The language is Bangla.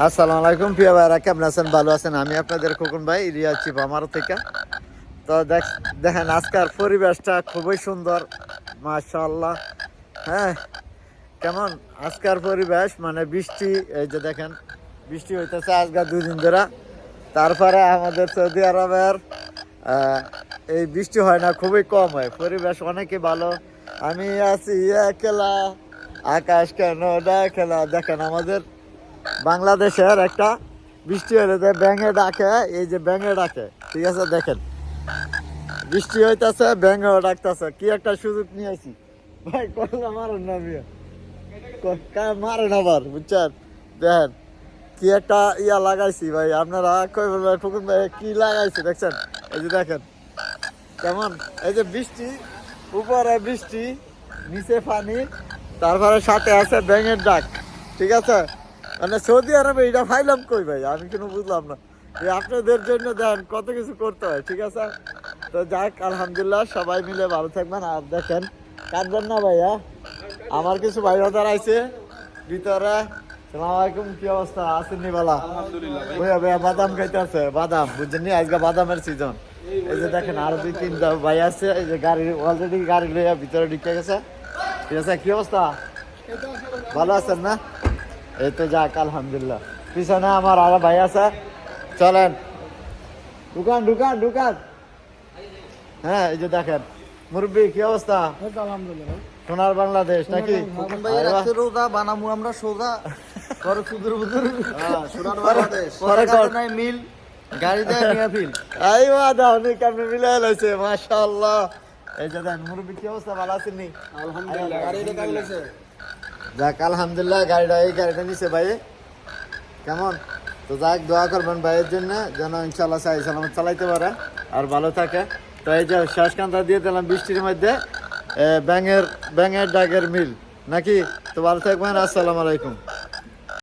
আসসালামু আলাইকুম প্রিয় ভাইরা, কেমন আছেন? ভালো আছেন? আমি আপনাদের খোকন ভাই, রিয়া চিপ আমার থেকে। তো দেখেন আজকের পরিবেশটা খুবই সুন্দর, মাশাআল্লাহ। হ্যাঁ, কেমন আজকের পরিবেশ, মানে বৃষ্টি, এই যে দেখেন বৃষ্টি হইতেছে আজকে 2 দিন ধরে। তারপরে আমাদের সৌদি আরবের এই বৃষ্টি হয় না, খুবই কম হয়, পরিবেশ অনেকই ভালো। আমি আছি একলা, আকাশ কেন খেলা। দেখেন আমাদের বাংলাদেশের একটা বৃষ্টি হলে যে ব্যাঙে ডাকে, এই যে ব্যাঙে ডাকে, ঠিক আছে? দেখেন বৃষ্টি হইতেছে, ব্যাঙেও ডাকতেছে, কি একটা সুযোগ নিয়েছি ভাই। করলাম মারেন না মিয়া, মারেন আবার, বুঝছেন? দেখেন কি একটা ইয়া লাগাইছি ভাই, আপনারা কই বলবেন ফুকুন ভাই কি লাগাইছি, দেখছেন? এই যে দেখেন কেমন, এই যে বৃষ্টি, উপরে বৃষ্টি, নিচে পানি, তারপরে সাথে আছে ব্যাঙের ডাক, ঠিক আছে? মানে সৌদি আরবে এটা ফাইলাম কই ভাই, আমি কিন্তু বুঝলাম না। এই আপনাদের জন্য দেন কত কিছু করতে হয়, ঠিক আছে? তো যাক, আলহামদুলিল্লাহ, সবাই মিলে ভালো থাকবেন। আর দেখেন কাঁদবেন না ভাইয়া, আমার কিছু ভাই বাজার আইছে ভিতরে। সালাম আলাইকুম, কি অবস্থা? আছেন নি বালা? ভাইয়া ভাইয়া বাদাম খাইতেছে, বাদাম বুঝছেন নি, আজকে বাদামের সিজন। এই যে দেখেন আরো 2-3টা ভাই আছে, এই যে গাড়ি অলরেডি গাড়ি লইয়া ভিতরে ঢুকে গেছে, ঠিক আছে? কি অবস্থা? ভালো আছেন না? এই তো যাক, আলহামদুলিল্লাহ। পিছনে আমার আরো ভাই আছে, চলেন ঢুকান ঢুকান ঢুকান। হ্যাঁ, এই যে দেখেন মুরব্বী, কি অবস্থা? আলহামদুলিল্লাহ। সোনার বাংলাদেশ নাকি? রোজা বানামু আমরা সোজা করে সুদূর বুদুর সোনার পরে বাংলাদেশ কর। নাই মিল গাড়ি দেয় নিয়ে ফিল এই বাদা অনেক আপনি মিলে লাইছে, মাশাআল্লাহ। এই যে দেখেন মুরব্বী, কি অবস্থা? ভালো আছেন নি? আলহামদুলিল্লাহ গাড়ি রেখা গেছে। যাক, আলহামদুলিল্লাহ, এই গাড়িটা নিছে ভাই, কেমন? তো যাক, দোয়া করবেন ভাইয়ের জন্য, যেন ইনশাল্লাহ সাহি সালামত চালাইতে পারে আর ভালো থাকে। তো এই যে শেষকান্তা দিয়ে দিলাম বৃষ্টির মধ্যে, ব্যাঙের ডাকের মিল নাকি? তো ভালো থাকবেন, আসসালামু আলাইকুম।